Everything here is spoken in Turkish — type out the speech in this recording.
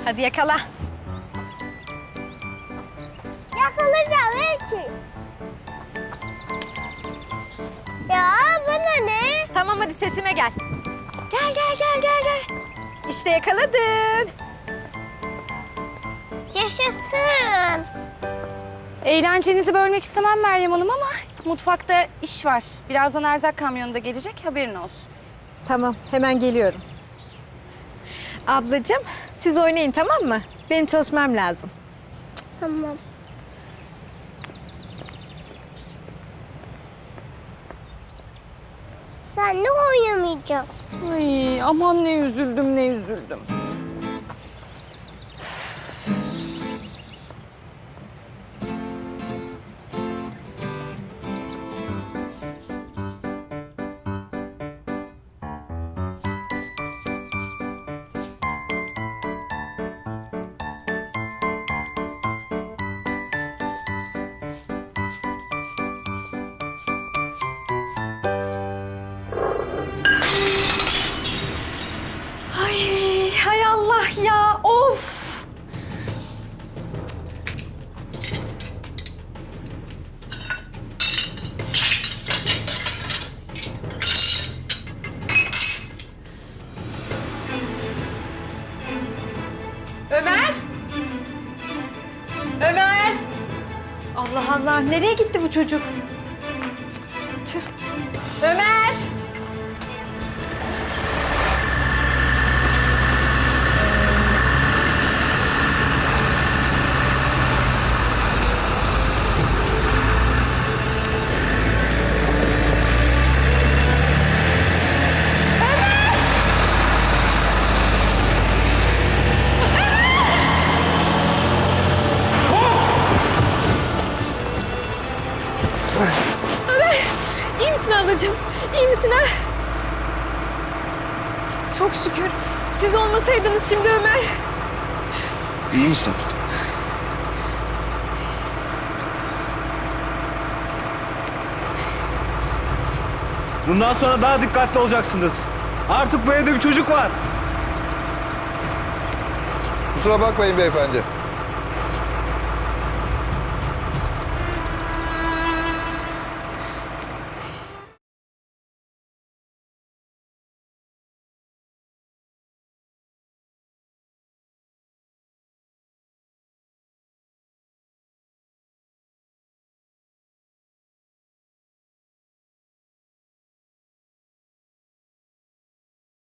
Hadi yakala. Yakalayacağım İnci. Ya bana ne? Tamam hadi sesime gel. Gel. İşte yakaladın. Yaşasın. Eğlencenizi bölmek istemem Meryem Hanım ama mutfakta iş var. Birazdan erzak kamyonu da gelecek, haberin olsun. Tamam hemen geliyorum. Ablacığım siz oynayın tamam mı? Benim çalışmam lazım. Tamam. Sen ne oynamayacaksın? Ay aman ne üzüldüm. Hay Allah ya, of! Ömer! Allah Allah nereye gitti bu çocuk? Tüh. Ömer! İyi misin ablacığım? İyi misin ha? Çok şükür. Siz olmasaydınız şimdi Ömer. İyi misin? Bundan sonra daha dikkatli olacaksınız. Artık bu evde bir çocuk var. Kusura bakmayın beyefendi.